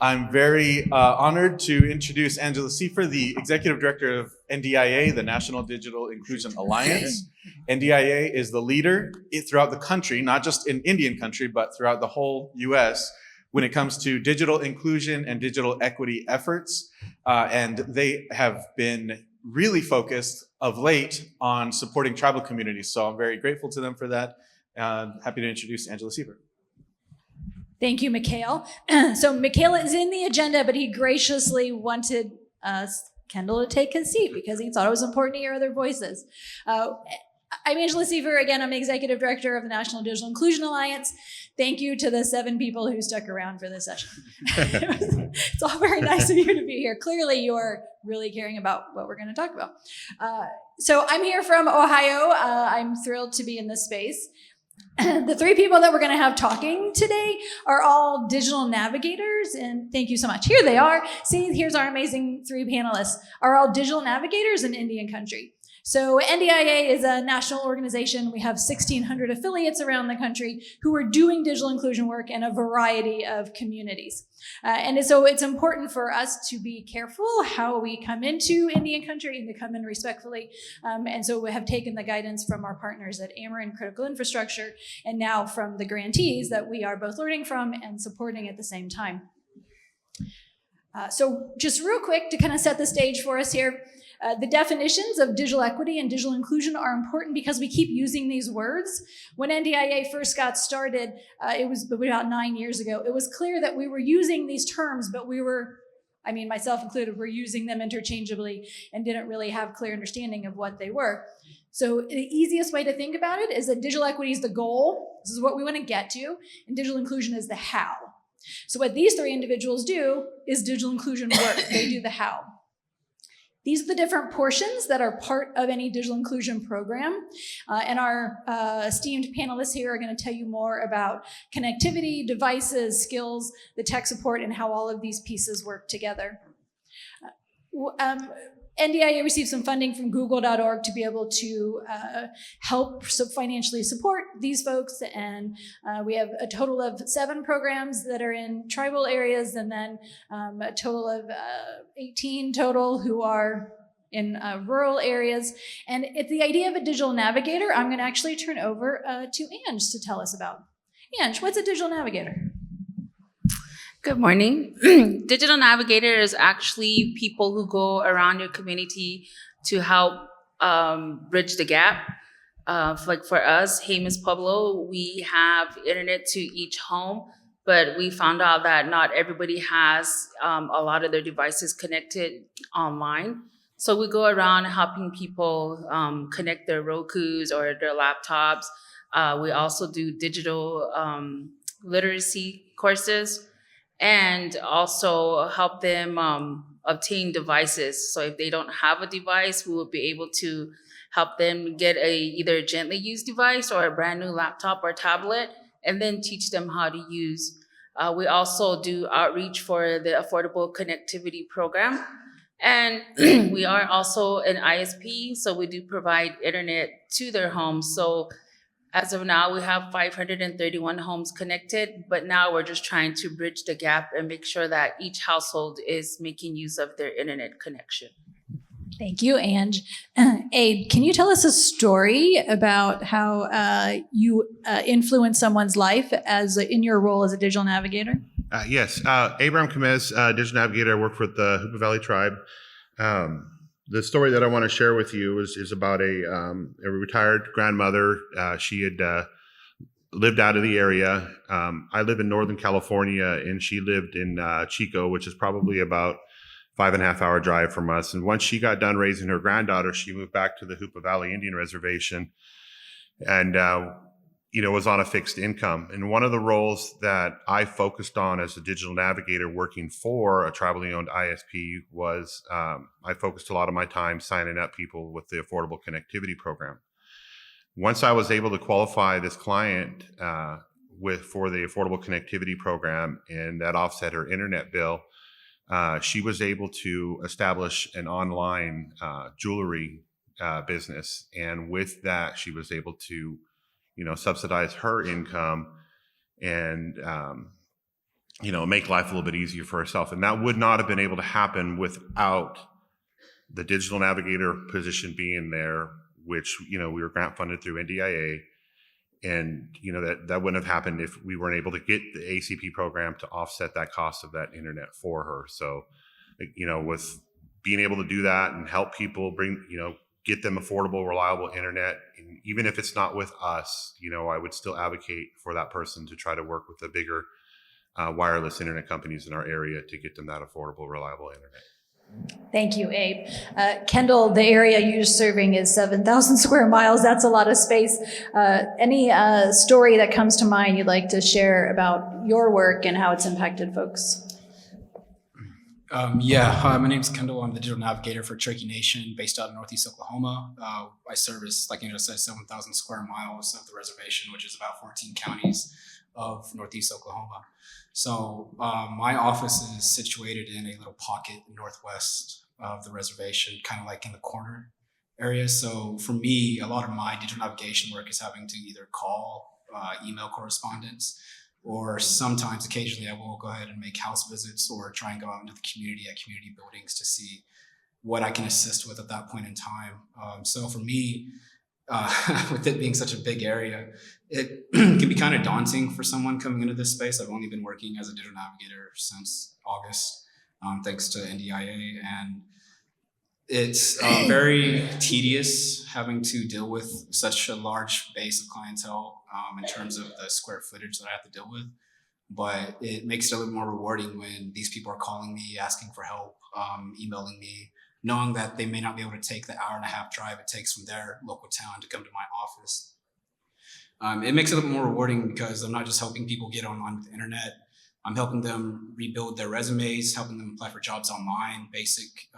I'm very honored to introduce Angela Siefer, the Executive Director of NTTA, the National Digital Inclusion Alliance. NTTA is the leader throughout the country, not just in Indian country, but throughout the whole US when it comes to digital inclusion and digital equity efforts. And they have been really focused of late on supporting tribal communities. So I'm very grateful to them for that. Happy to introduce Angela Siefer. Thank you, Mikhail. So Mikhail is in the agenda, but he graciously wanted Kendall to take his seat because he thought it was important to hear other voices. I'm Angela Siefer. Again, I'm the Executive Director of the National Digital Inclusion Alliance. Thank you to the 7 people who stuck around for this session. It's all very nice of you to be here. Clearly, you're really caring about what we're going to talk about. So I'm here from Ohio. I'm thrilled to be in this space. The 3 people that we're going to have talking today are all digital navigators, and thank you so much. Here they are. See, here's our amazing 3 panelists, are all digital navigators in Indian country. So NTTA is a national organization. We have 1,600 affiliates around the country who are doing digital inclusion work in a variety of communities. And so it's important for us to be careful how we come into Indian country and to come in respectfully. And so we have taken the guidance from our partners at Ameren Critical Infrastructure and now from the grantees that we are both learning from and supporting at the same time. So just real quick to kind of set the stage for us here. The definitions of digital equity and digital inclusion are important because we keep using these words. When NTTA first got started, it was about 9 years ago, it was clear that we were using these terms, but we were, myself included, were using them interchangeably and didn't really have clear understanding of what they were. So the easiest way to think about it is that digital equity is the goal. This is what we want to get to, and digital inclusion is the how. So what these 3 individuals do is digital inclusion work. They do the how. These are the different portions that are part of any digital inclusion program. And our esteemed panelists here are going to tell you more about connectivity, devices, skills, the tech support, and how all of these pieces work together. NTTA received some funding from google.org to be able to help financially support these folks. And we have a total of 7 programs that are in tribal areas, and then a total of 18 total who are in rural areas. And it's the idea of a digital navigator. I'm going to actually turn over to Ange to tell us about. Ange, what's a digital navigator? Good morning. Digital Navigator is actually people who go around your community to help bridge the gap. Like for us, Camez Pueblo, we have internet to each home, but we found out that not everybody has a lot of their devices connected online. So we go around helping people connect their Rokus or their laptops. We also do digital literacy courses, and also help them obtain devices. So if they don't have a device, we will be able to help them get either a gently used device or a brand new laptop or tablet, and then teach them how to use. We also do outreach for the Affordable Connectivity Program. And we are also an ISP, so we do provide internet to their homes. So as of now, we have 531 homes connected, but now we're just trying to bridge the gap and make sure that each household is making use of their internet connection. Thank you, Ange. Abe, can you tell us a story about how you influence someone's life in your role as a digital navigator? Yes, Abraham Camez, digital navigator. I work with the Hoopa Valley Tribe. The story that I want to share with you is about a retired grandmother. She had lived out of the area. I live in Northern California, and she lived in Chico, which is probably about 5.5 hour drive from us. And once she got done raising her granddaughter, she moved back to the Hoopa Valley Indian Reservation, and was on a fixed income. And one of the roles that I focused on as a digital navigator working for a tribally owned ISP was I focused a lot of my time signing up people with the Affordable Connectivity Program. Once I was able to qualify this client for the Affordable Connectivity Program, and that offset her internet bill, she was able to establish an online jewelry business. And with that, she was able to subsidize her income and make life a little bit easier for herself. And that would not have been able to happen without the digital navigator position being there, which, we were grant funded through NTTA. And, that wouldn't have happened if we weren't able to get the ACP program to offset that cost of that internet for her. So, with being able to do that and help people get them affordable, reliable internet, and even if it's not with us, I would still advocate for that person to try to work with the bigger wireless internet companies in our area to get them that affordable, reliable internet. Thank you, Abe. Kendall, the area you're serving is 7,000 square miles. That's a lot of space. Any story that comes to mind you'd like to share about your work and how it's impacted folks? Hi, my name's Kendall. I'm the digital navigator for Cherokee Nation based out of Northeast Oklahoma. I service, like Angela said, 7,000 square miles of the reservation, which is about 14 counties of Northeast Oklahoma. So my office is situated in a little pocket northwest of the reservation, kind of like in the corner area. So for me, a lot of my digital navigation work is having to either call, email correspondence, or sometimes occasionally I will go ahead and make house visits or try and go out into the community at community buildings to see what I can assist with at that point in time. So for me, with it being such a big area, it can be kind of daunting for someone coming into this space. I've only been working as a digital navigator since August, thanks to NDIA, and it's very tedious having to deal with such a large base of clientele in terms of the square footage that I have to deal with. But it makes it a little more rewarding when these people are calling me, asking for help, emailing me, knowing that they may not be able to take the hour-and-a-half drive it takes from their local town to come to my office. It makes it a little more rewarding because I'm not just helping people get online with the internet. I'm helping them rebuild their resumes, helping them apply for jobs online, basic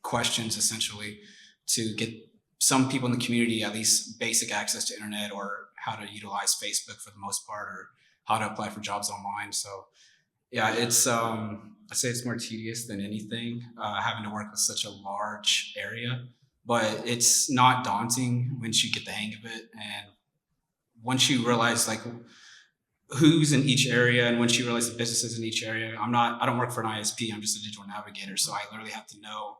questions essentially to get some people in the community at least basic access to internet or how to utilize Facebook for the most part or how to apply for jobs online. So yeah, it's I'd say it's more tedious than anything, having to work with such a large area, but it's not daunting once you get the hang of it. And once you realize like who's in each area and once you realize the businesses in each area, I don't work for an ISP, I'm just a digital navigator. So I literally have to know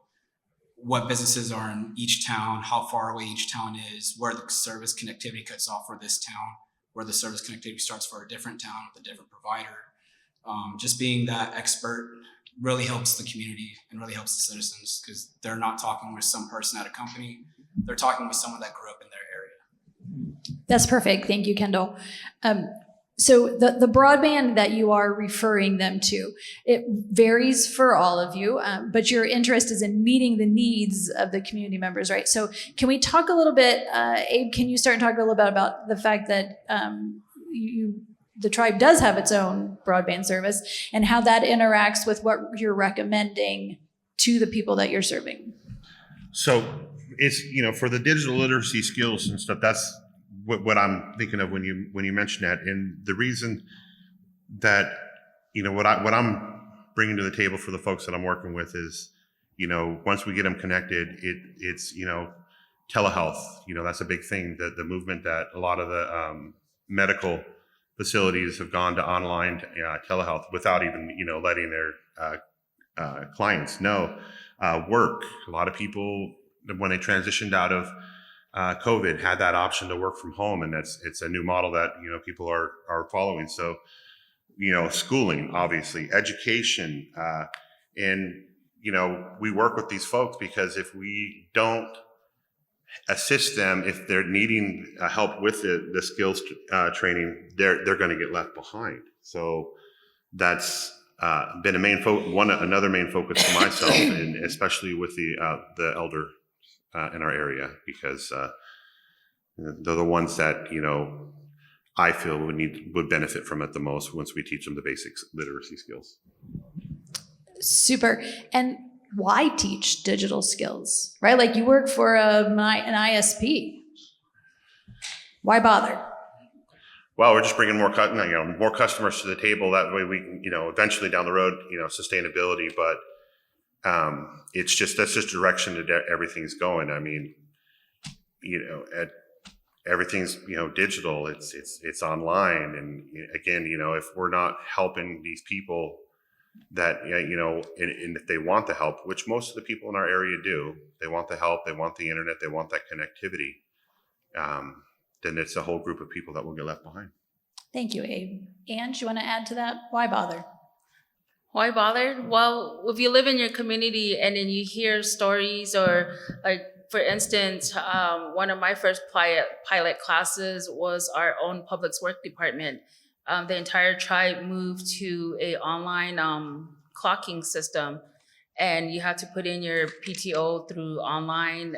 what businesses are in each town, how far away each town is, where the service connectivity cuts off for this town, where the service connectivity starts for a different town with a different provider. Just being that expert really helps the community and really helps the citizens because they're not talking with some person at a company. They're talking with someone that grew up in their area. That's perfect. Thank you, Kendall. So the broadband that you are referring them to, it varies for all of you, but your interest is in meeting the needs of the community members, right? So can we talk a little bit, Abe, can you start talking a little bit about the fact that the tribe does have its own broadband service and how that interacts with what you're recommending to the people that you're serving? So it's, for the digital literacy skills and stuff, that's what I'm thinking of when you mention that. And the reason that, what I'm bringing to the table for the folks that I'm working with is, once we get them connected, it's telehealth, that's a big thing, the movement that a lot of the medical facilities have gone to online telehealth without even, letting their clients know. Work, a lot of people, when they transitioned out of COVID, had that option to work from home, and it's a new model that people are following. So, schooling, obviously, education, and we work with these folks because if we don't assist them, if they're needing help with the skills training, they're going to get left behind. So that's been another main focus for myself, and especially with the elder in our area, because they're the ones that I feel would benefit from it the most once we teach them the basic literacy skills. Super. And why teach digital skills, right? Like you work for an ISP. Why bother? Well, we're just bringing more customers to the table. That way we can, eventually down the road, sustainability. But that's just direction that everything's going. I mean, everything's, digital. It's online, and again, if we're not helping these people that, and if they want the help, which most of the people in our area do, they want the help, they want the internet, they want that connectivity, then it's a whole group of people that will get left behind. Thank you, Abe. Ange, you want to add to that? Why bother? Why bother? Well, if you live in your community and then you hear stories, or like, for instance, one of my first pilot classes was our own public works department. The entire tribe moved to a online clocking system, and you have to put in your PTO through online.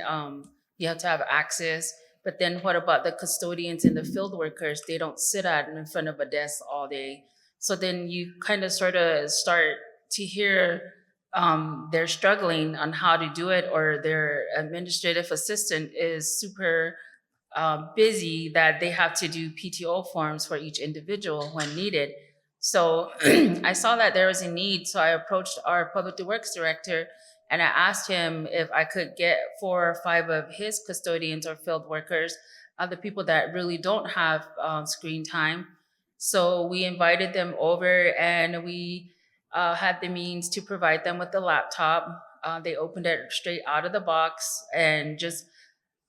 You have to have access. But then what about the custodians and the field workers? They don't sit in front of a desk all day. So then you kind of sort of start to hear they're struggling on how to do it, or their administrative assistant is super busy that they have to do PTO forms for each individual when needed. So I saw that there was a need. So I approached our public works director, and I asked him if I could get 4 or 5 of his custodians or field workers, the people that really don't have screen time. So we invited them over, and we had the means to provide them with the laptop. They opened it straight out of the box, and just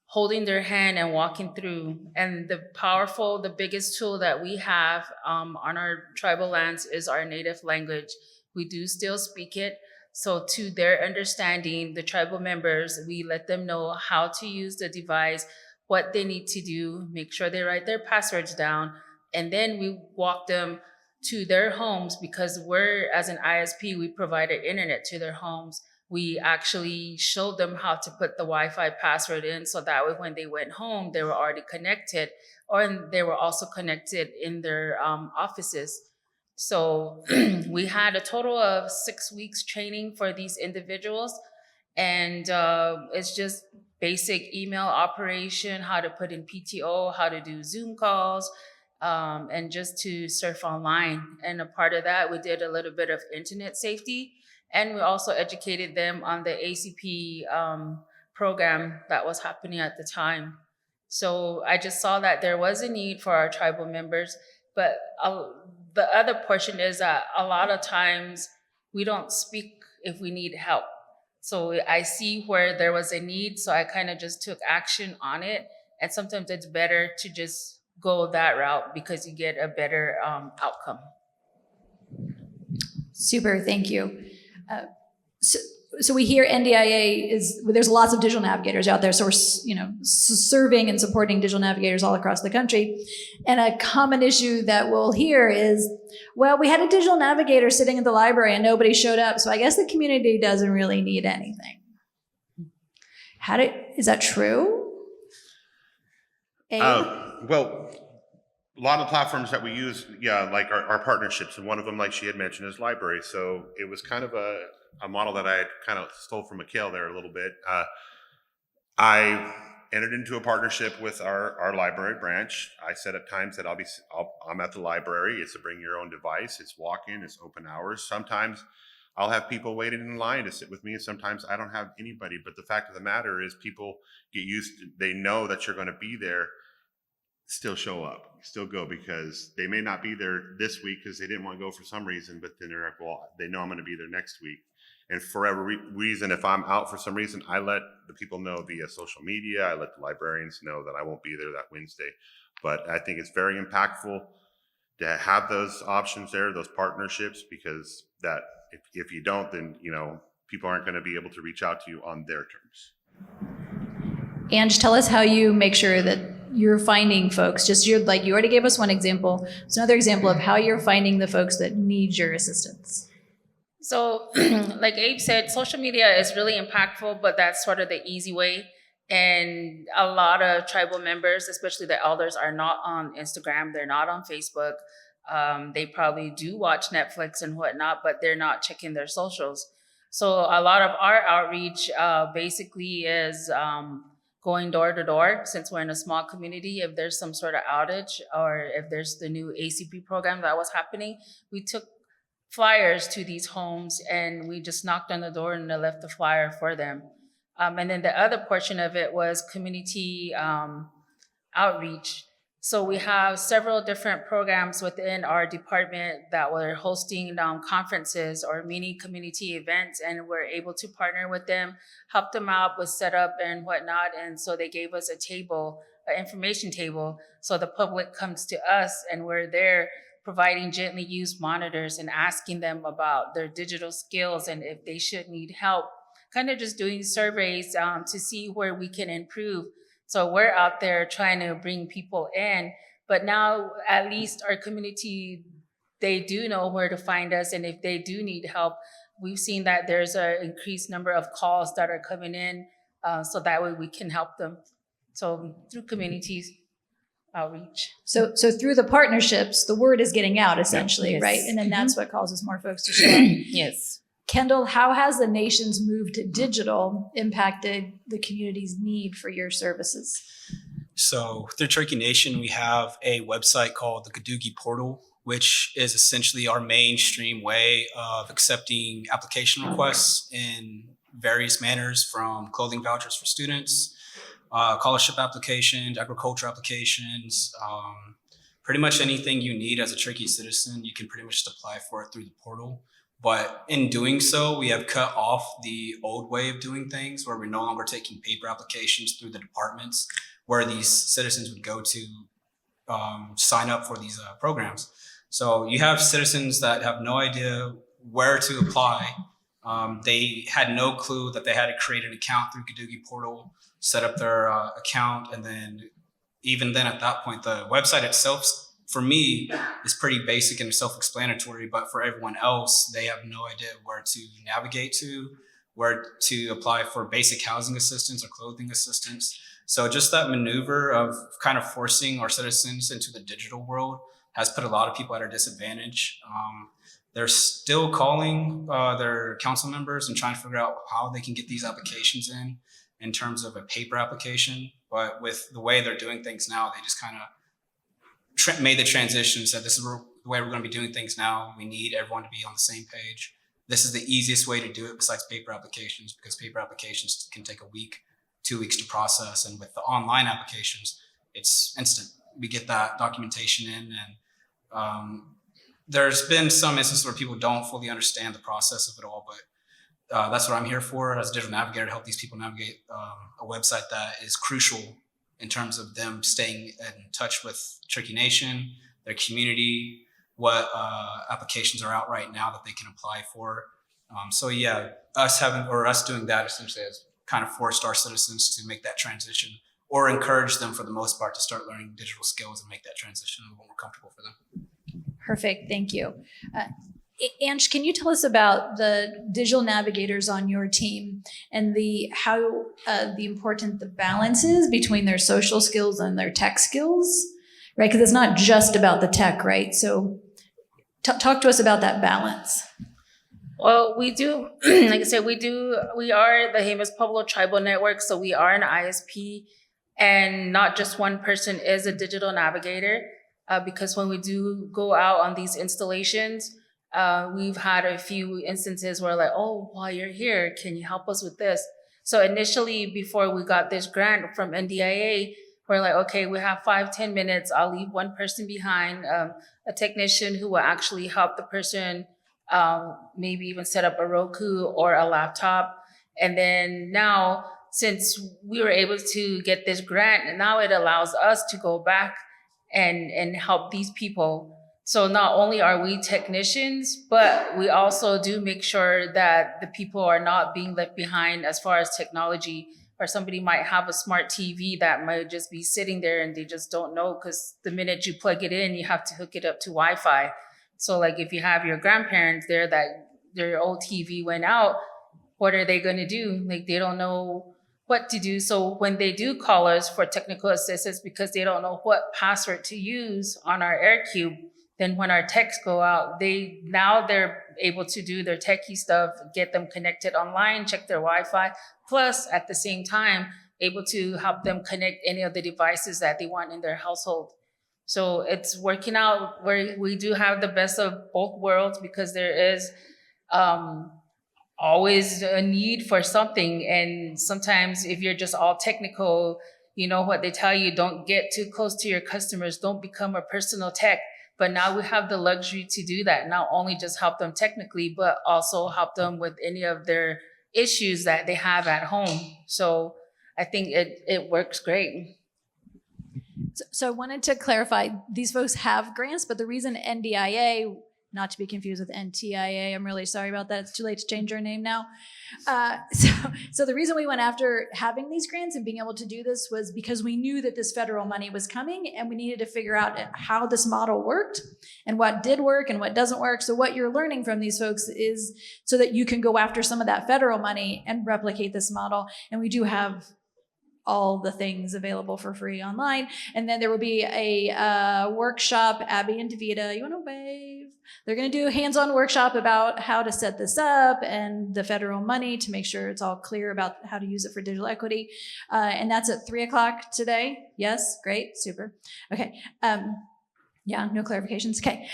holding their hand and walking through. And the biggest tool that we have on our tribal lands is our native language. We do still speak it. So to their understanding, the tribal members, we let them know how to use the device, what they need to do, make sure they write their passwords down. And then we walk them to their homes, because we're, as an ISP, we provided internet to their homes. We actually showed them how to put the Wi-Fi password in, so that way when they went home, they were already connected, or they were also connected in their offices. So we had a total of 6 weeks training for these individuals. And it's just basic email operation, how to put in PTO, how to do Zoom calls, and just to surf online. And a part of that, we did a little bit of internet safety. And we also educated them on the ACP program that was happening at the time. So I just saw that there was a need for our tribal members. But the other portion is that a lot of times we don't speak if we need help. So I see where there was a need, so I kind of just took action on it. And sometimes it's better to just go that route, because you get a better outcome. Super, thank you. So we hear NDIA there's lots of digital navigators out there, so we're serving and supporting digital navigators all across the country. And a common issue that we'll hear is, well, we had a digital navigator sitting at the library and nobody showed up, so I guess the community doesn't really need anything. Is that true? Well, a lot of platforms that we use, like our partnerships, and one of them, like she had mentioned, is library. So it was kind of a model that I had kind of stole from Mikhail there a little bit. I entered into a partnership with our library branch. I said at times that I'm at the library. It's a bring your own device. It's walk-in. It's open hours. Sometimes I'll have people waiting in line to sit with me, and sometimes I don't have anybody. But the fact of the matter is, people get used to, they know that you're going to be there. Still show up, still go, because they may not be there this week because they didn't want to go for some reason, but then they're like, well, they know I'm going to be there next week. And for every reason, if I'm out for some reason, I let the people know via social media. I let the librarians know that I won't be there that Wednesday. But I think it's very impactful to have those options there, those partnerships, because that if you don't, then people aren't going to be able to reach out to you on their terms. Ange, tell us how you make sure that you're finding folks. You already gave us one example. It's another example of how you're finding the folks that need your assistance. So like Abe said, social media is really impactful, but that's sort of the easy way. And a lot of tribal members, especially the elders, are not on Instagram. They're not on Facebook. They probably do watch Netflix and whatnot, but they're not checking their socials. So a lot of our outreach basically is going door to door. Since we're in a small community, if there's some sort of outage, or if there's the new ACP program that was happening, we took flyers to these homes and we just knocked on the door and left the flyer for them. And then the other portion of it was community outreach. So we have several different programs within our department that we're hosting conferences or mini community events, and we're able to partner with them, help them out with setup and whatnot. And so they gave us a table, an information table, so the public comes to us and we're there providing gently used monitors and asking them about their digital skills and if they should need help, kind of just doing surveys to see where we can improve. So we're out there trying to bring people in, but now at least our community, they do know where to find us. And if they do need help, we've seen that there's an increased number of calls that are coming in, so that way we can help them. So through communities outreach. So through the partnerships, the word is getting out essentially, Yes. right? And then that's what causes more folks to show up. Yes. Kendall, how has the nation's move to digital impacted the community's need for your services? So through Turkey Nation, we have a website called the Gadugi Portal, which is essentially our mainstream way of accepting application requests in various manners, from clothing vouchers for students, scholarship applications, agriculture applications, pretty much anything you need as a Turkey citizen, you can pretty much just apply for it through the portal. But in doing so, we have cut off the old way of doing things, where we're no longer taking paper applications through the departments where these citizens would go to sign up for these programs. So you have citizens that have no idea where to apply. They had no clue that they had to create an account through Gadugi Portal, set up their account, and then even then at that point, the website itself, for me, is pretty basic and self-explanatory, but for everyone else, they have no idea where to navigate to, where to apply for basic housing assistance or clothing assistance. So just that maneuver of kind of forcing our citizens into the digital world has put a lot of people at a disadvantage. They're still calling their council members and trying to figure out how they can get these applications in terms of a paper application. But with the way they're doing things now, they just kind of made the transition, said this is the way we're going to be doing things now. We need everyone to be on the same page. This is the easiest way to do it besides paper applications, because paper applications can take a week, 2 weeks to process. And with the online applications, it's instant. We get that documentation in, and there's been some instances where people don't fully understand the process of it all, but that's what I'm here for as a digital navigator, to help these people navigate a website that is crucial in terms of them staying in touch with Turkey Nation, their community, what applications are out right now that they can apply for. So yeah, us doing that essentially has kind of forced our citizens to make that transition, or encourage them for the most part to start learning digital skills and make that transition a little more comfortable for them. Perfect, thank you. Ange, can you tell us about the digital navigators on your team and how important the balance is between their social skills and their tech skills, right? Because it's not just about the tech, right? So talk to us about that balance. Well, we do, like I said, we are the Camez Pueblo Tribal Network, so we are an ISP, and not just one person is a digital navigator, because when we do go out on these installations, we've had a few instances where like, oh, while you're here, can you help us with this? So initially, before we got this grant from NTTA, we're like, okay, we have 5-10 minutes. I'll leave one person behind, a technician who will actually help the person maybe even set up a Roku or a laptop. And then now, since we were able to get this grant, and now it allows us to go back and help these people. So not only are we technicians, but we also do make sure that the people are not being left behind as far as technology, or somebody might have a smart TV that might just be sitting there and they just don't know, because the minute you plug it in, you have to hook it up to Wi-Fi. So like if you have your grandparents there that their old TV went out, what are they going to do? Like they don't know what to do. So when they do call us for technical assistance because they don't know what password to use on our AirCube, then when our techs go out, they're able to do their techie stuff, get them connected online, check their Wi-Fi, plus at the same time, able to help them connect any of the devices that they want in their household. So it's working out where we do have the best of both worlds, because there is always a need for something. And sometimes if you're just all technical, you know what they tell you, don't get too close to your customers, don't become a personal tech. But now we have the luxury to do that, not only just help them technically, but also help them with any of their issues that they have at home. So I think it works great. So I wanted to clarify, these folks have grants, but the reason NDIA, not to be confused with NTIA, I'm really sorry about that. It's too late to change our name now. So the reason we went after having these grants and being able to do this was because we knew that this federal money was coming and we needed to figure out how this model worked and what did work and what doesn't work. So what you're learning from these folks is so that you can go after some of that federal money and replicate this model. And we do have all the things available for free online. And then there will be a workshop, Abby and Davita, you want to wave? They're going to do a hands-on workshop about how to set this up and the federal money to make sure it's all clear about how to use it for digital equity. And that's at 3:00 today. Yes, great, super. Okay, yeah, no clarifications, okay.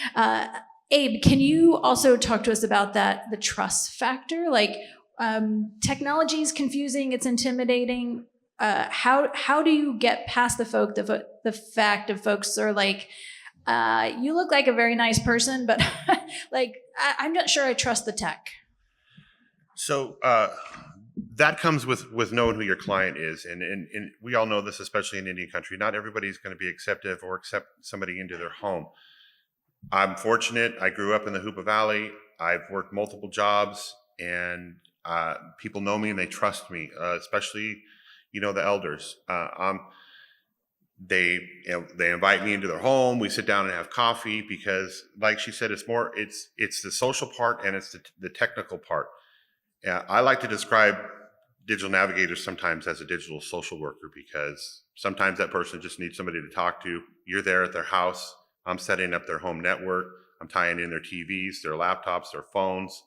Abe, can you also talk to us about that, the trust factor? Like technology is confusing, it's intimidating. How do you get past the fact of folks are like, you look like a very nice person, but like I'm not sure I trust the tech. So that comes with knowing who your client is, and we all know this, especially in Indian country. Not everybody's going to be acceptive or accept somebody into their home. I'm fortunate. I grew up in the Hoopa Valley. I've worked multiple jobs, and people know me and they trust me, especially the elders. They invite me into their home. We sit down and have coffee because, like she said, it's the social part and it's the technical part. I like to describe digital navigators sometimes as a digital social worker because sometimes that person just needs somebody to talk to. You're there at their house. I'm setting up their home network. I'm tying in their TVs, their laptops, their phones,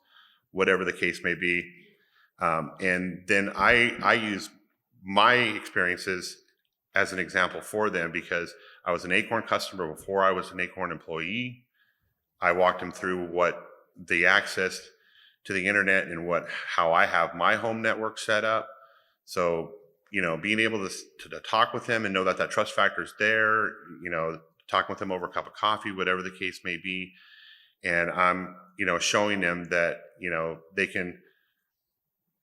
whatever the case may be. And then I use my experiences as an example for them because I was an Acorn customer before I was an Acorn employee. I walked them through what the access to the internet and how I have my home network set up. So, being able to talk with them and know that trust factor is there, talking with them over a cup of coffee, whatever the case may be. And I'm, showing them that, they can,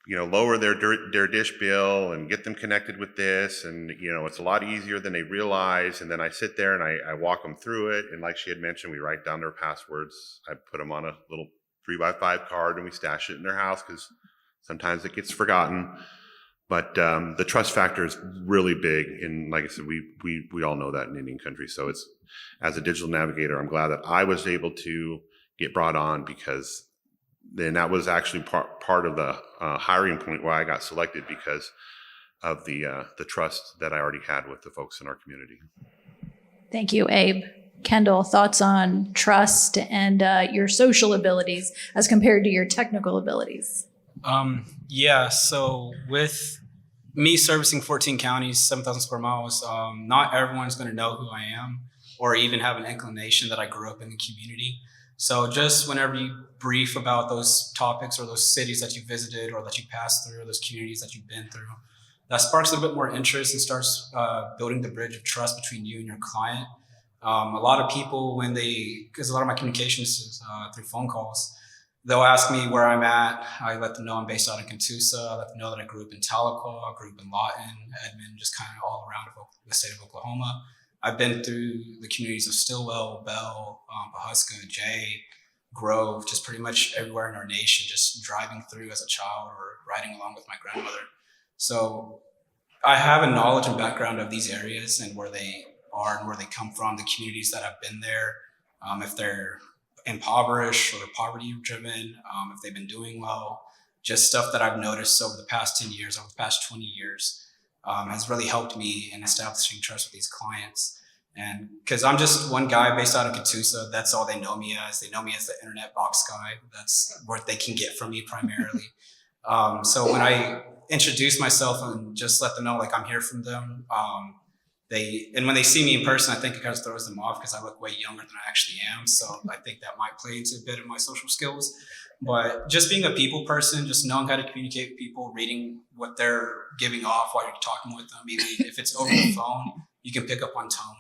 lower their dish bill and get them connected with this. And, it's a lot easier than they realize. And then I sit there and I walk them through it. And like she had mentioned, we write down their passwords. I put them on a little 3x5 card and we stash it in their house because sometimes it gets forgotten. But the trust factor is really big. And like I said, we all know that in Indian country. So it's, as a digital navigator, I'm glad that I was able to get brought on because then that was actually part of the hiring point where I got selected because of the trust that I already had with the folks in our community. Thank you, Abe. Kendall, thoughts on trust and your social abilities as compared to your technical abilities? Yeah, so with me servicing 14 counties, 7,000 square miles, not everyone's going to know who I am or even have an inclination that I grew up in the community. So just whenever you brief about those topics or those cities that you visited or that you passed through, or those communities that you've been through, that sparks a little bit more interest and starts building the bridge of trust between you and your client. A lot of people, because a lot of my communications is through phone calls, they'll ask me where I'm at. I let them know I'm based out in Catoosa. I let them know that I grew up in Tahlequah, I grew up in Lawton, Edmond, just kind of all around the state of Oklahoma. I've been through the communities of Stillwell, Bell, Pawhuska, Jay, Grove, just pretty much everywhere in our nation, just driving through as a child or riding along with my grandmother. So I have a knowledge and background of these areas and where they are and where they come from, the communities that have been there, if they're impoverished or poverty driven, if they've been doing well, just stuff that I've noticed over the past 10 years, over the past 20 years. Has really helped me in establishing trust with these clients. And because I'm just one guy based out of Catoosa, that's all they know me as. They know me as the internet box guy. That's what they can get from me primarily. So when I introduce myself and just let them know, like, I'm here from them, and when they see me in person, I think it kind of throws them off because I look way younger than I actually am. So I think that might play into a bit of my social skills. But just being a people person, just knowing how to communicate with people, reading what they're giving off while you're talking with them, even if it's over the phone, you can pick up on tone.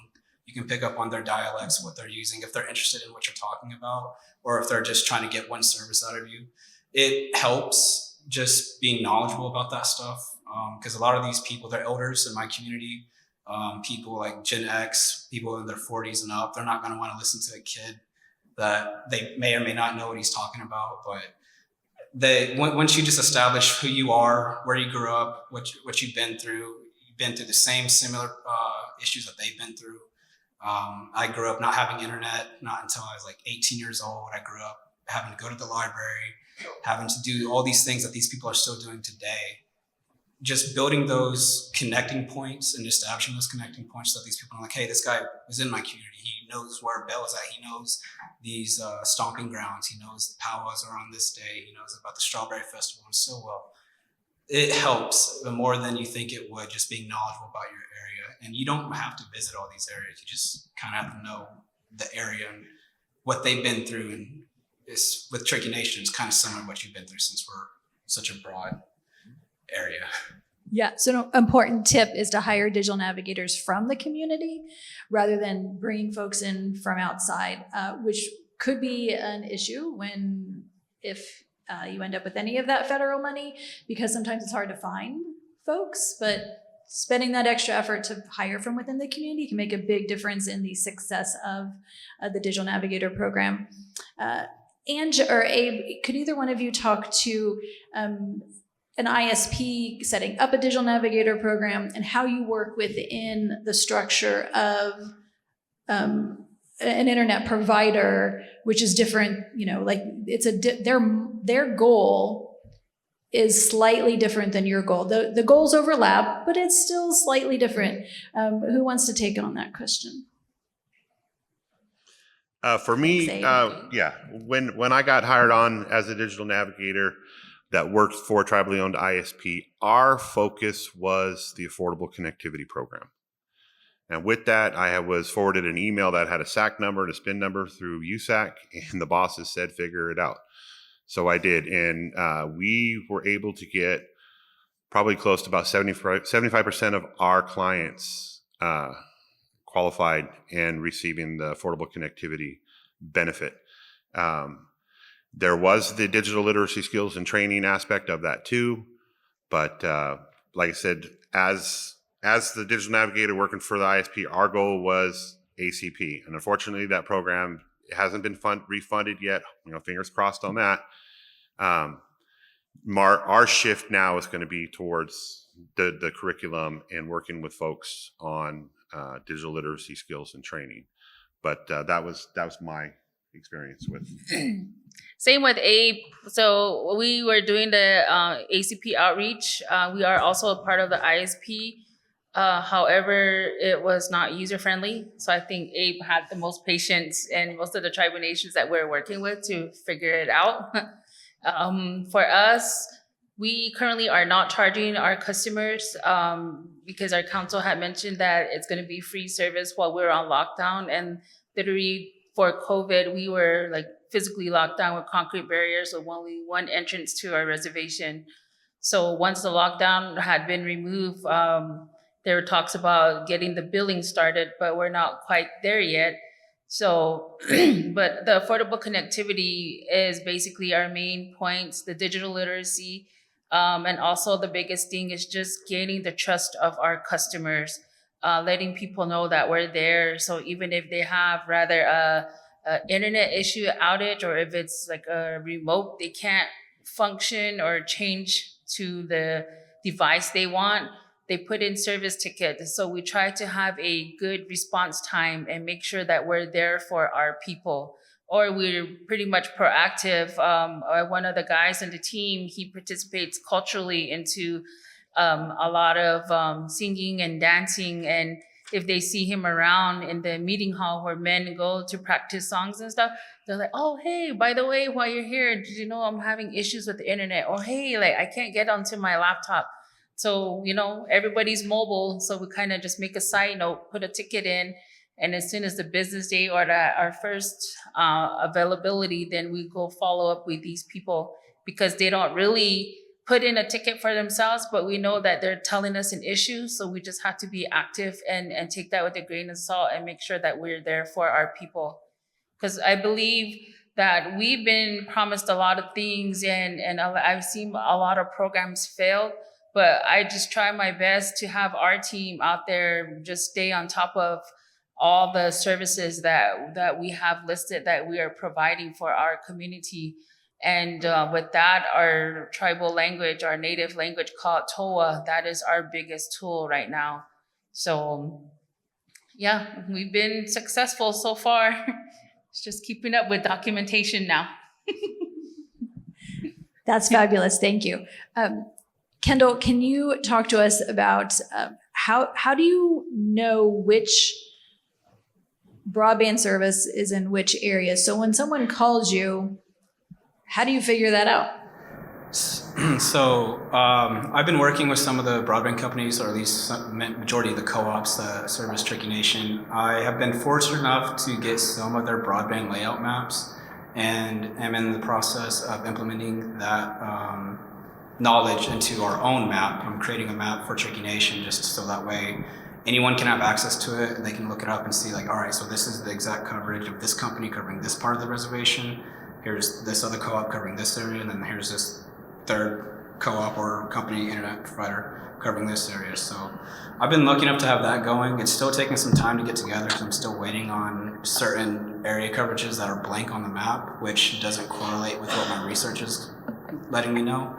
You can pick up on their dialects, what they're using, if they're interested in what you're talking about, or if they're just trying to get one service out of you. It helps just being knowledgeable about that stuff, because a lot of these people, they're elders in my community, people like Gen X, people in their 40s and up, they're not going to want to listen to a kid that they may or may not know what he's talking about. But once you just establish who you are, where you grew up, what you've been through the same similar issues that they've been through. I grew up not having internet, not until I was like 18 years old. I grew up having to go to the library, having to do all these things that these people are still doing today. Just building those connecting points and establishing those connecting points so that these people are like, hey, this guy is in my community. He knows where Bell is at. He knows these stomping grounds. He knows the powwows are on this day. He knows about the Strawberry Festival and so well. It helps more than you think it would, just being knowledgeable about your area. And you don't have to visit all these areas. You just kind of have to know the area and what they've been through. And it's, with Tricky Nation, it's kind of similar to what you've been through since we're such a broad area. Yeah, so an important tip is to hire digital navigators from the community rather than bringing folks in from outside, which could be an issue if you end up with any of that federal money, because sometimes it's hard to find folks, but spending that extra effort to hire from within the community can make a big difference in the success of the Digital Navigator program. Ange or Abe, could either one of you talk to an ISP setting up a Digital Navigator program and how you work within the structure of an internet provider, which is different, like it's their goal is slightly different than your goal. The goals overlap, but it's still slightly different. Who wants to take on that question? For me, when I got hired on as a digital navigator that worked for a tribally owned ISP, our focus was the Affordable Connectivity Program. And with that, I was forwarded an email that had a SAC number and a SPIN number through USAC, and the bosses said, figure it out. So I did. And we were able to get probably close to about 75% of our clients qualified and receiving the Affordable Connectivity benefit. There was the digital literacy skills and training aspect of that too. But like I said, as the digital navigator working for the ISP, our goal was ACP. And unfortunately, that program hasn't been refunded yet. Fingers crossed on that. Our shift now is going to be towards the curriculum and working with folks on digital literacy skills and training. But that was my experience with. Same with Abe. So we were doing the ACP outreach. We are also a part of the ISP. However, it was not user-friendly. So I think Abe had the most patience and most of the tribal nations that we're working with to figure it out. For us, we currently are not charging our customers because our council had mentioned that it's going to be free service while we're on lockdown. And literally for COVID, we were like physically locked down with concrete barriers with only one entrance to our reservation. So once the lockdown had been removed, there were talks about getting the billing started, but we're not quite there yet. So, but the affordable connectivity is basically our main points, the digital literacy, and also the biggest thing is just gaining the trust of our customers, letting people know that we're there. So even if they have rather a internet issue outage, or if it's like a remote, they can't function or change to the device they want, they put in service tickets. So we try to have a good response time and make sure that we're there for our people, or we're pretty much proactive. One of the guys in the team, he participates culturally into a lot of singing and dancing. And if they see him around in the meeting hall where men go to practice songs and stuff, they're like, oh, hey, by the way, while you're here, did you know I'm having issues with the internet? Or hey, like I can't get onto my laptop. So, everybody's mobile. So we kind of just make a side note, put a ticket in, And as soon as the business day or our first availability, then we go follow up with these people, because they don't really put in a ticket for themselves, but we know that they're telling us an issue. So we just have to be active and take that with a grain of salt and make sure that we're there for our people. Because I believe that we've been promised a lot of things, and I've seen a lot of programs fail, but I just try my best to have our team out there just stay on top of all the services that we have listed that we are providing for our community. And with that, our tribal language, our native language called TOA, that is our biggest tool right now. So yeah, we've been successful so far. It's just keeping up with documentation now. That's fabulous. Thank you. Kendall, can you talk to us about how do you know which broadband service is in which area? So when someone calls you, how do you figure that out? So I've been working with some of the broadband companies, or at least majority of the co-ops that service Tricky Nation. I have been fortunate enough to get some of their broadband layout maps, and am in the process of implementing that knowledge into our own map. I'm creating a map for Tricky Nation just so that way anyone can have access to it and they can look it up and see, like, all right, so this is the exact coverage of this company covering this part of the reservation. Here's this other co-op covering this area, and then here's this third co-op or company internet provider covering this area. So I've been lucky enough to have that going. It's still taking some time to get together because I'm still waiting on certain area coverages that are blank on the map, which doesn't correlate with what my research is letting me know.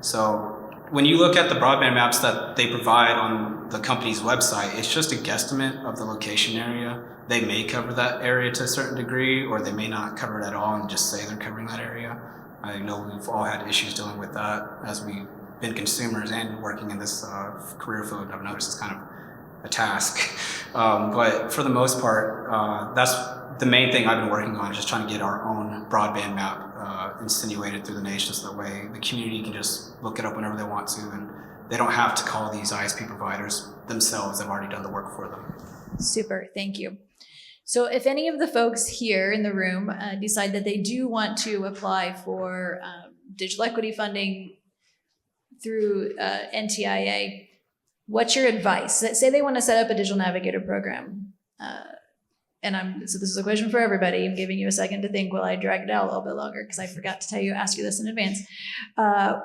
So when you look at the broadband maps that they provide on the company's website, it's just a guesstimate of the location area. They may cover that area to a certain degree, or they may not cover it at all and just say they're covering that area. I know we've all had issues dealing with that as we've been consumers and working in this career field. I've noticed it's kind of a task. But for the most part, that's the main thing I've been working on, is just trying to get our own broadband map insinuated through the nation, so that way the community can just look it up whenever they want to, and they don't have to call these ISP providers themselves. They've already done the work for them. Super, thank you. So if any of the folks here in the room decide that they do want to apply for digital equity funding through NTIA, what's your advice? Say they want to set up a digital navigator program. So this is a question for everybody. I'm giving you a second to think while I drag it out a little bit longer, because I forgot to ask you this in advance.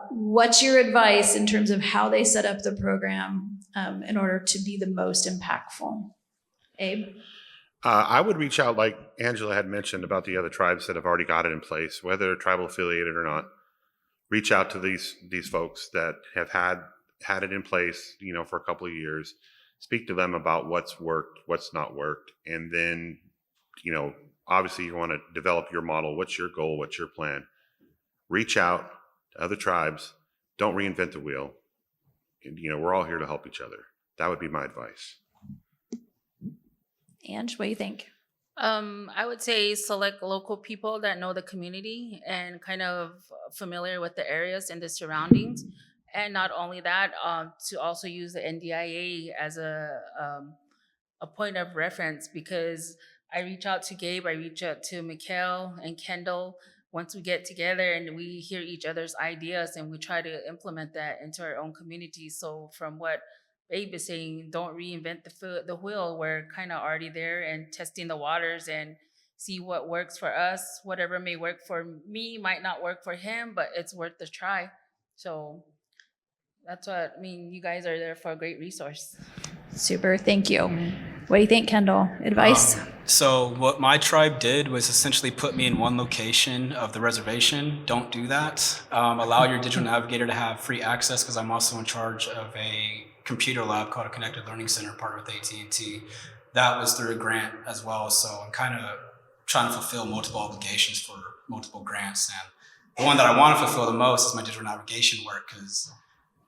What's your advice in terms of how they set up the program in order to be the most impactful? Abe? I would reach out, like Angela had mentioned, about the other tribes that have already got it in place, whether they're tribal affiliated or not. Reach out to these folks that have had it in place, for a couple of years. Speak to them about what's worked, what's not worked, and then, obviously you want to develop your model. What's your goal? What's your plan? Reach out to other tribes. Don't reinvent the wheel. And, we're all here to help each other. That would be my advice. Ange, what do you think? I would say select local people that know the community and kind of familiar with the areas and the surroundings. And not only that, to also use the NDIA as a point of reference, because I reach out to Gabe, I reach out to Mikhail and Kendall. Once we get together and we hear each other's ideas and we try to implement that into our own community. So from what Abe is saying, don't reinvent the wheel. We're kind of already there and testing the waters and see what works for us. Whatever may work for me might not work for him, but it's worth the try. So that's what, you guys are there for a great resource. Super, thank you. What do you think, Kendall? Advice? So what my tribe did was essentially put me in one location of the reservation. Don't do that. Allow your digital navigator to have free access, because I'm also in charge of a computer lab called a Connected Learning Center, partnered with AT&T. That was through a grant as well. So I'm kind of trying to fulfill multiple obligations for multiple grants. And the one that I want to fulfill the most is my digital navigation work, because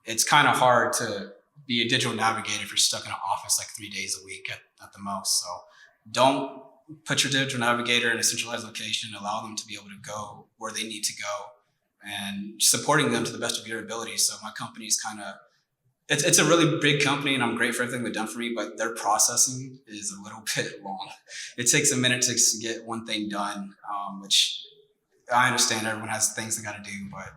it's kind of hard to be a digital navigator if you're stuck in an office like 3 days a week at the most. So don't put your digital navigator in a centralized location. Allow them to be able to go where they need to go, and supporting them to the best of your ability. So my company's kind of it's a really big company, and I'm grateful for everything they've done for me, but their processing is a little bit long. It takes a minute to get one thing done, which I understand everyone has things they got to do, but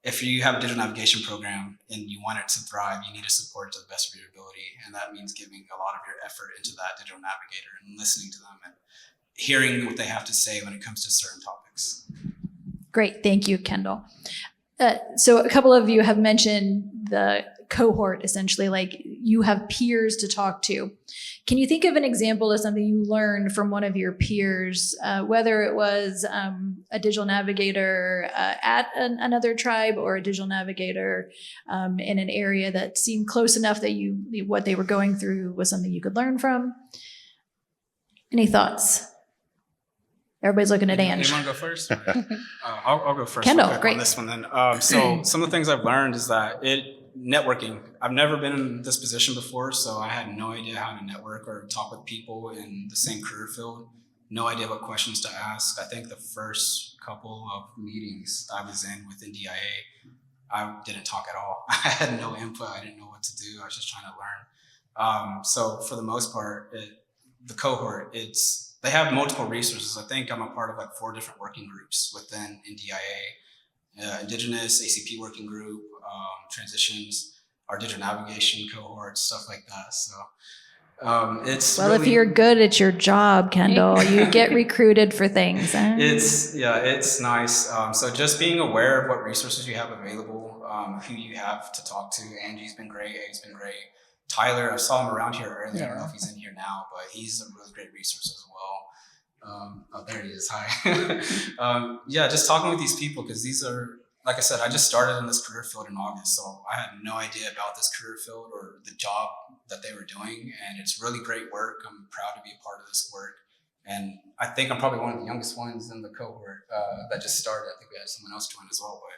if you have a digital navigation program and you want it to thrive, you need to support it to the best of your ability. And that means giving a lot of your effort into that digital navigator and listening to them and hearing what they have to say when it comes to certain topics. Great. Thank you, Kendall. So a couple of you have mentioned the cohort, essentially, like you have peers to talk to. Can you think of an example of something you learned from one of your peers, whether it was a digital navigator at another tribe or a digital navigator in an area that seemed close enough that what they were going through was something you could learn from? Any thoughts? Everybody's looking at Ange. You want to go first? I'll go first. Kendall, great. On this one then. So some of the things I've learned is that networking. I've never been in this position before, so I had no idea how to network or talk with people in the same career field. No idea what questions to ask. I think the first couple of meetings I was in with NTTA, I didn't talk at all. I had no input. I didn't know what to do. I was just trying to learn. So for the most part, the cohort, they have multiple resources. I think I'm a part of like 4 different working groups within NTTA, Indigenous, ACP working group, transitions, our digital navigation cohort, stuff like that. So it's well, really, if you're good at your job, Kendall, you get recruited for things. It's nice. So just being aware of what resources you have available, who you have to talk to. Angie's been great. Abe's been great. Tyler, I saw him around here earlier. I don't know if he's in here now, but he's a really great resource as well. Oh, there he is. Hi. Yeah, just talking with these people, because these are, like I said, I just started in this career field in August, so I had no idea about this career field or the job that they were doing, and it's really great work. I'm proud to be a part of this work, and I think I'm probably one of the youngest ones in the cohort that just started. I think we had someone else join as well, but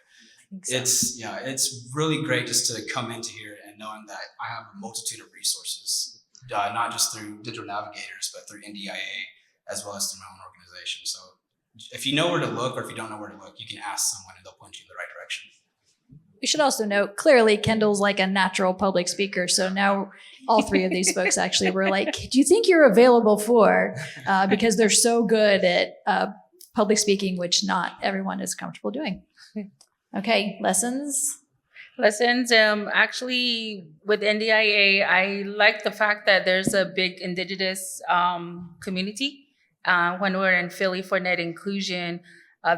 it's really great just to come into here and knowing that I have a multitude of resources, not just through digital navigators, but through NTIA as well as through my own organization. So if you know where to look, or if you don't know where to look, you can ask someone and they'll point you in the right direction. We should also note, clearly Kendall's like a natural public speaker. So now all 3 of these folks actually were like, do you think you're available for? Because they're so good at public speaking, which not everyone is comfortable doing. Okay, lessons. Actually, with NDIA, I like the fact that there's a big Indigenous community. When we were in Philly for net inclusion,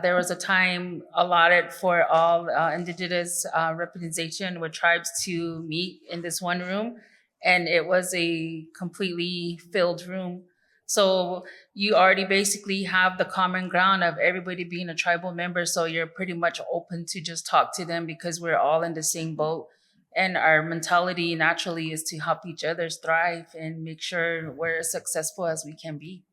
there was a time allotted for all Indigenous representation with tribes to meet in this one room, and it was a completely filled room. So you already basically have the common ground of everybody being a tribal member. So you're pretty much open to just talk to them because we're all in the same boat. And our mentality naturally is to help each other thrive and make sure we're as successful as we can be.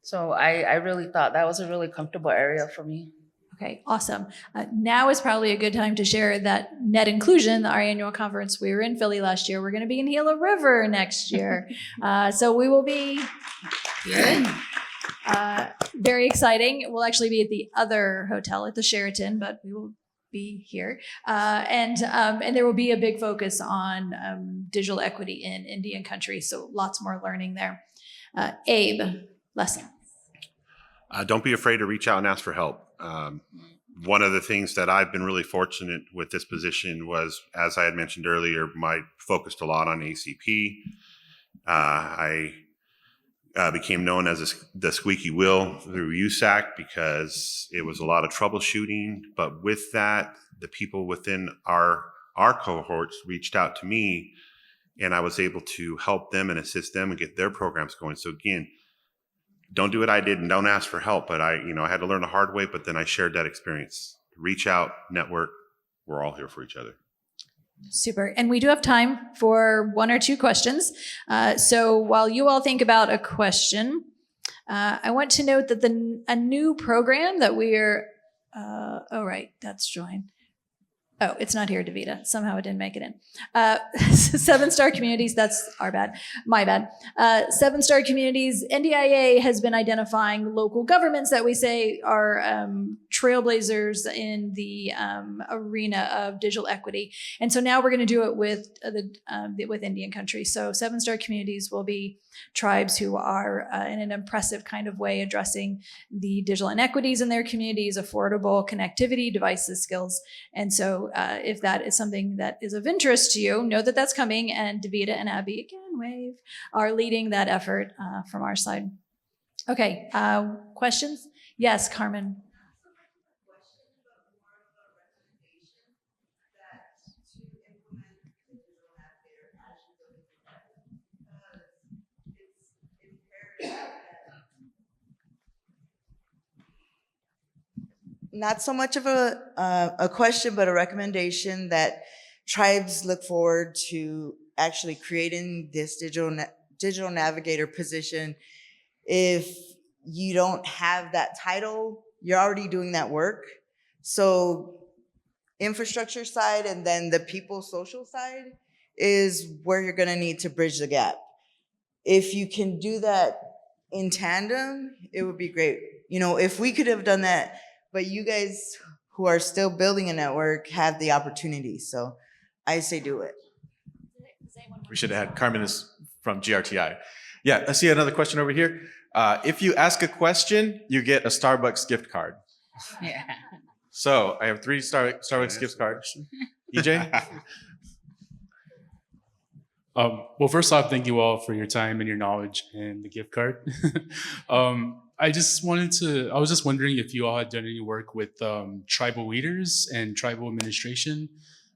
So I really thought that was a really comfortable area for me. Okay, awesome. Now is probably a good time to share that Net Inclusion, our annual conference. We were in Philly last year. We're going to be in Gila River next year. So we will be very exciting. We'll actually be at the other hotel, at the Sheraton, but we will be here. And there will be a big focus on digital equity in Indian country. So lots more learning there. Abe, lesson. Don't be afraid to reach out and ask for help. One of the things that I've been really fortunate with this position was, as I had mentioned earlier, I focused a lot on ACP. I became known as the squeaky wheel through USAC because it was a lot of troubleshooting. But with that, the people within our cohorts reached out to me, and I was able to help them and assist them and get their programs going. So again, don't do what I did and don't ask for help. But I had to learn the hard way, but then I shared that experience. Reach out, network. We're all here for each other. Super. And we do have time for 1 or 2 questions. So while you all think about a question, I want to note that a new program that we are, that's join. Oh, it's not here, Davida. Somehow it didn't make it in. 7-star communities, that's our bad, my bad. 7-star communities, NDIA has been identifying local governments that we say are trailblazers in the arena of digital equity. And so now we're going to do it with with Indian country. So 7-star communities will be tribes who are in an impressive kind of way addressing the digital inequities in their communities, affordable connectivity, devices, skills. And so if that is something that is of interest to you, know that that's coming, and Davida and Abby, again, wave, are leading that effort from our side. Okay, questions? Yes, Carmen. Not so much of a question, but a recommendation that tribes look forward to actually creating this digital navigator position. If you don't have that title, you're already doing that work. So infrastructure side and then the people social side is where you're gonna need to bridge the gap. If you can do that in tandem, it would be great. You know, if we could have done that, but you guys who are still building a network have the opportunity. So I say do it. We should have had Carmen is from GRTI. Yeah, I see another question over here. If you ask a question, you get a Starbucks gift card. Yeah. So I have 3 Starbucks gift cards. EJ? Well, first off, thank you all for your time and your knowledge and the gift card. I was just wondering if you all had done any work with tribal leaders and tribal administration,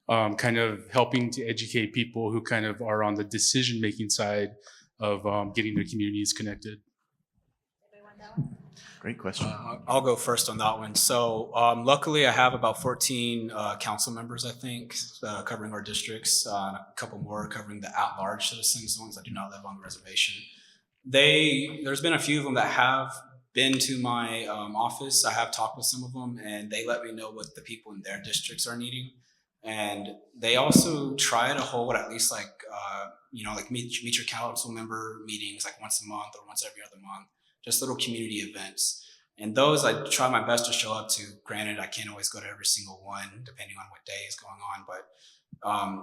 kind of helping to educate people who kind of are on the decision-making side of getting their communities connected. Great question. I'll go first on that one. So luckily I have about 14 council members, I think, covering our districts, and a couple more covering the at-large citizens, the ones that do not live on the reservation. There's been a few of them that have been to my office. I have talked with some of them, and they let me know what the people in their districts are needing. And they also try to hold at least like meet your council member meetings like once a month or once every other month, just little community events. And those I try my best to show up to. Granted, I can't always go to every single one depending on what day is going on, but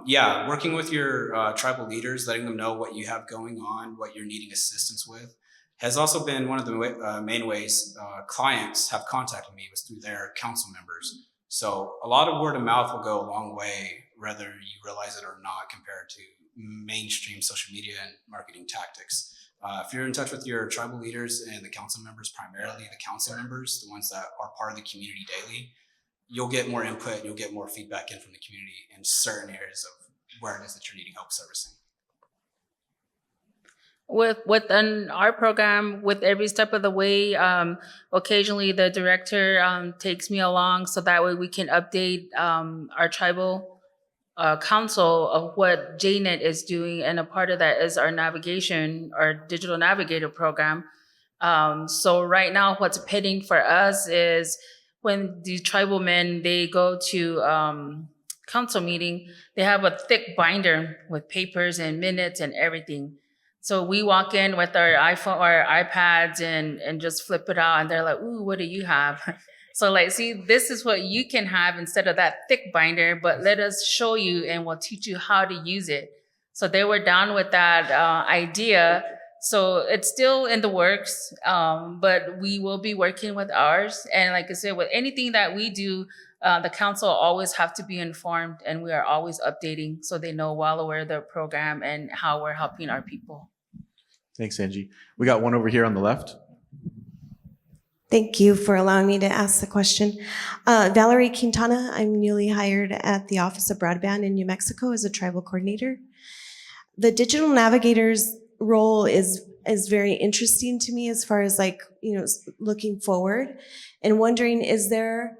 yeah, working with your tribal leaders, letting them know what you have going on, what you're needing assistance with, has also been one of the main ways clients have contacted me, was through their council members. So a lot of word of mouth will go a long way, whether you realize it or not, compared to mainstream social media and marketing tactics. If you're in touch with your tribal leaders and the council members, primarily the council members, the ones that are part of the community daily, you'll get more input, you'll get more feedback in from the community in certain areas of where it is that you're needing help servicing. Within our program, with every step of the way, occasionally the director takes me along so that way we can update our tribal council of what JNet is doing, and a part of that is our navigation, our digital navigator program. So right now what's pending for us is when the tribal men, they go to council meeting, they have a thick binder with papers and minutes and everything. So we walk in with our iPhone or iPads and just flip it out, and they're like, ooh, what do you have? So like, see, this is what you can have instead of that thick binder, but let us show you and we'll teach you how to use it. So they were down with that idea. So it's still in the works, but we will be working with ours. And like I said, with anything that we do, the council always have to be informed, and we are always updating so they know well aware of the program and how we're helping our people. Thanks, Angie. We got one over here on the left. Thank you for allowing me to ask the question. Valerie Quintana, I'm newly hired at the Office of Broadband in New Mexico as a tribal coordinator. The digital navigator's role is very interesting to me as far as like, looking forward and wondering, is there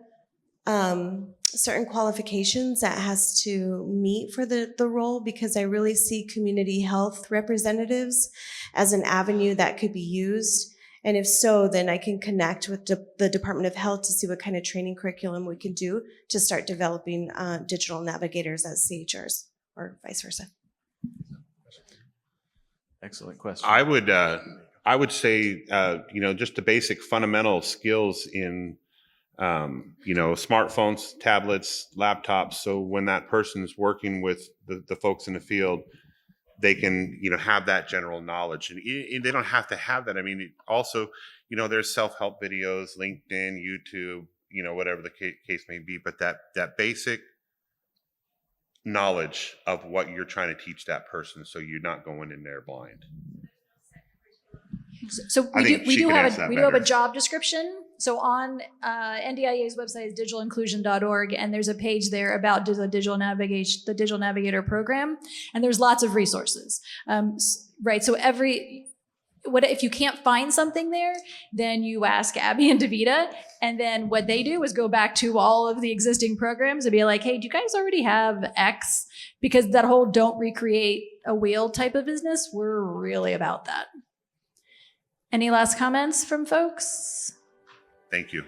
certain qualifications that has to meet for the role? Because I really see community health representatives as an avenue that could be used. And if so, then I can connect with the Department of Health to see what kind of training curriculum we can do to start developing digital navigators as CHRs or vice versa. Excellent question. I would say, just the basic fundamental skills in, smartphones, tablets, laptops. So when that person's working with the folks in the field, they can, have that general knowledge, and they don't have to have that. I mean, also, there's self-help videos, LinkedIn, YouTube, whatever the case may be, but that basic knowledge of what you're trying to teach that person, so you're not going in there blind. So I we think do she could have answer that we do have a better. job description. So on NDIA's website is digitalinclusion.org, and there's a page there about the digital navigator program, and there's lots of resources. Right. So if you can't find something there, then you ask Abby and Davida, and then what they do is go back to all of the existing programs and be like, hey, do you guys already have X? Because that whole don't recreate a wheel type of business, we're really about that. Any last comments from folks? Thank you.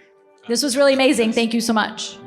This was really amazing. Thank you so much.